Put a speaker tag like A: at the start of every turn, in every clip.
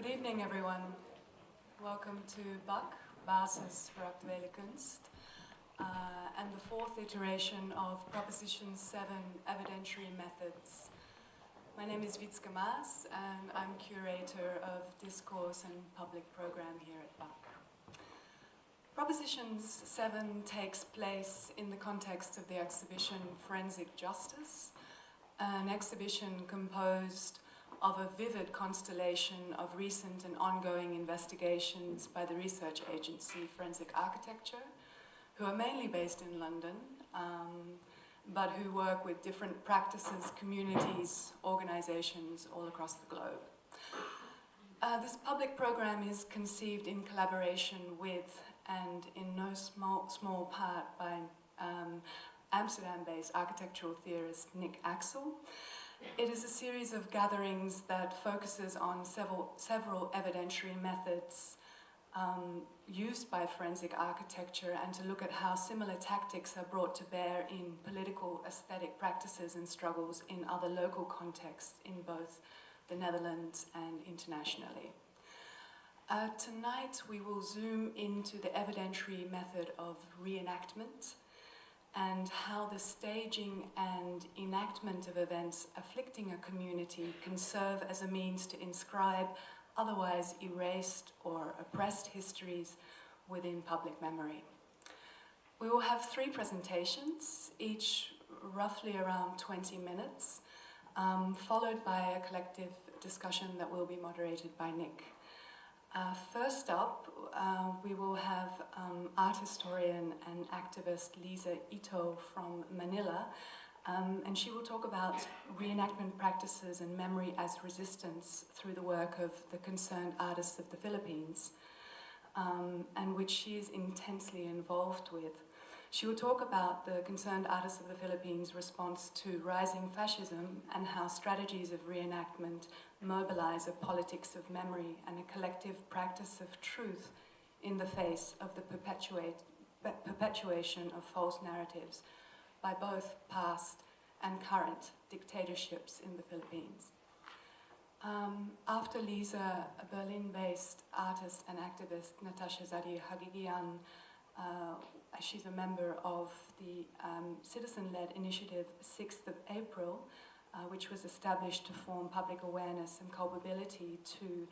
A: Good evening, everyone. Welcome to BAK, Basis voor actuele kunst, and the fourth iteration of Proposition 7, Evidentiary Methods. My name is Wietske Maas, and I'm curator of discourse and public program here at BAK. Proposition 7 takes place in the context of the exhibition Forensic Justice, an exhibition composed of a vivid constellation of recent and ongoing investigations by the research agency Forensic Architecture, who are mainly based in London, but who work with different practices, communities, organizations all across the globe. This public program is conceived in collaboration with and in no small part by Amsterdam-based architectural theorist Nick Axel. It is a series of gatherings that focuses on several evidentiary methods used by forensic architecture, and to look at how similar tactics are brought to bear in political aesthetic practices and struggles in other local contexts in both the Netherlands and internationally. Tonight we will zoom into the evidentiary method of reenactment, and how the staging and enactment of events afflicting a community can serve as a means to inscribe otherwise erased or oppressed histories within public memory. We will have 3 presentations, each roughly around 20 minutes, followed by a collective discussion that will be moderated by Nick. First up, we will have art historian and activist Lisa Ito from Manila, and she will talk about reenactment practices and memory as resistance through the work of the concerned artists of the Philippines, and which she is intensely involved with. She will talk about the concerned artists of the Philippines' response to rising fascism and how strategies of reenactment mobilize a politics of memory and a collective practice of truth in the face of the perpetuation of false narratives by both past and current dictatorships in the Philippines. After Lisa, a Berlin-based artist and activist, Natascha Haghighian, she's a member of the citizen-led initiative 6th of April, which was established to form public awareness and culpability to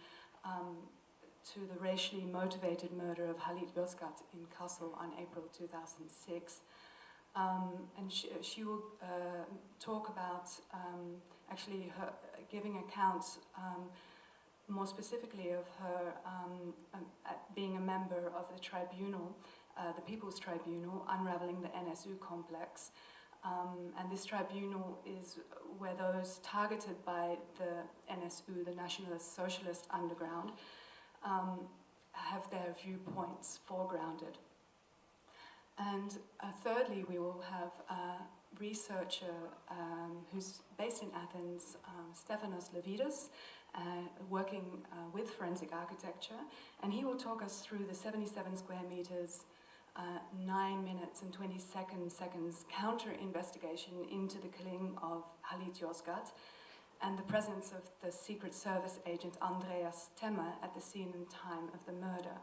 A: the racially motivated murder of Halit Yozgat in Kassel on April 2006. And she will talk about actually her giving accounts more specifically of her being a member of the tribunal, the People's Tribunal, unraveling the NSU complex. And this tribunal is where those targeted by the NSU, the Nationalist Socialist Underground, have their viewpoints foregrounded. And thirdly, we will have a researcher who's based in Athens, Stefanos Levidis, working with forensic architecture, and he will talk us through the 77 square meters 9 minutes and 20 seconds counter-investigation into the killing of Halit Yozgat and the presence of the Secret Service agent Andres Temme at the scene and time of the murder.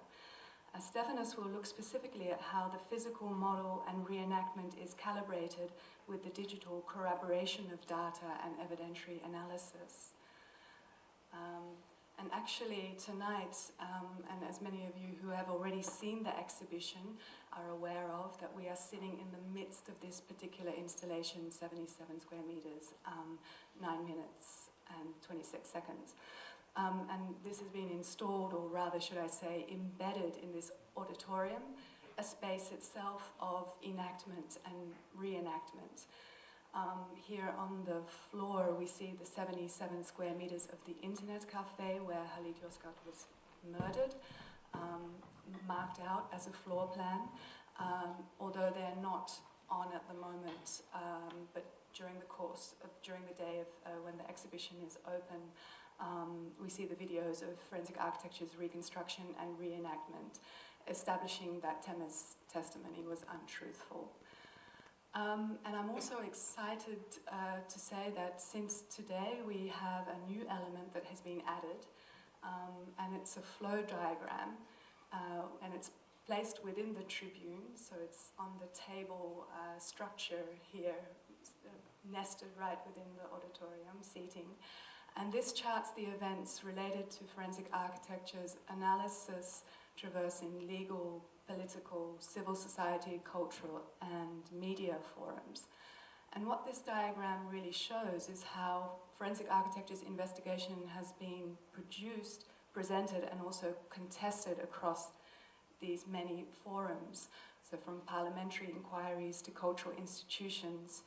A: Stefanos will look specifically at how the physical model and reenactment is calibrated with the digital corroboration of data and evidentiary analysis. And actually tonight, and as many of you who have already seen the exhibition are aware of, that we are sitting in the midst of this particular installation, 77 square meters, 9 minutes and 26 seconds. And this has been installed, or rather should I say, embedded in this auditorium, a space itself of enactment and reenactment. Here on the floor we see the 77 square meters of the Internet Cafe where Halit Yozgat was murdered, marked out as a floor plan, although they're not on at the moment, but during the day of when the exhibition is open, we see the videos of forensic architecture's reconstruction and reenactment, establishing that Temme's testimony was untruthful. And I'm also excited to say that since today we have a new element that has been added, and it's a flow diagram, and it's placed within the tribune, so it's on the table structure here, nested right within the auditorium seating. And this charts the events related to forensic architecture's analysis, traversing legal, political, civil society, cultural, and media forums. And what this diagram really shows is how forensic architecture's investigation has been produced, presented, and also contested across these many forums. So from parliamentary inquiries to cultural institutions,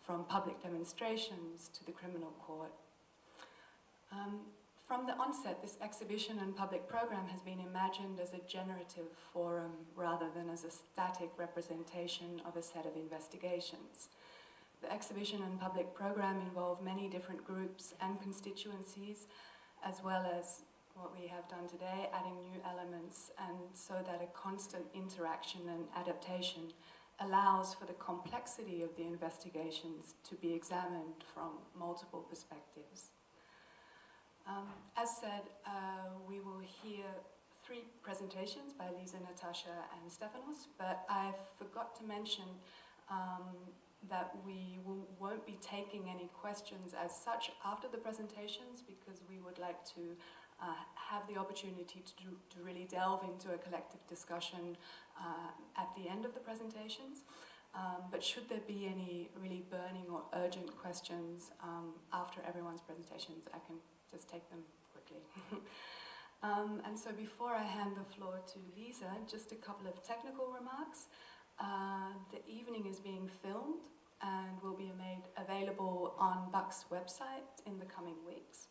A: from public demonstrations to the criminal court. From the onset, this exhibition and public program has been imagined as a generative forum rather than as a static representation of a set of investigations. The exhibition and public program involve many different groups and constituencies, as well as what we have done today, adding new elements, and so that a constant interaction and adaptation allows for the complexity of the investigations to be examined from multiple perspectives. As said, we will hear 3 presentations by Lisa, Natascha, and Stefanos, but I forgot to mention that we won't be taking any questions as such after the presentations, because we would like to have the opportunity to really delve into a collective discussion at the end of the presentations. But should there be any really burning or urgent questions after everyone's presentations, I can just take them quickly. And so before I hand the floor to Lisa, just a couple of technical remarks. The evening is being filmed and will be made available on Buck's website in the coming weeks.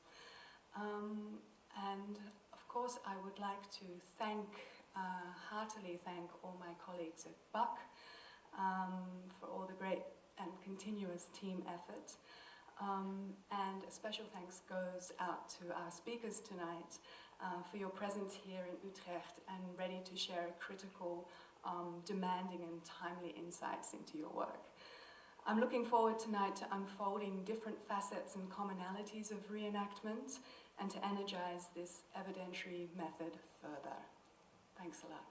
A: And of course, I would like to heartily thank all my colleagues at Buck for all the great and continuous team effort. And a special thanks goes out to our speakers tonight for your presence here in Utrecht and ready to share critical, demanding and timely insights into your work. I'm looking forward tonight to unfolding different facets and commonalities of reenactment and to energize this evidentiary method further. Thanks a lot.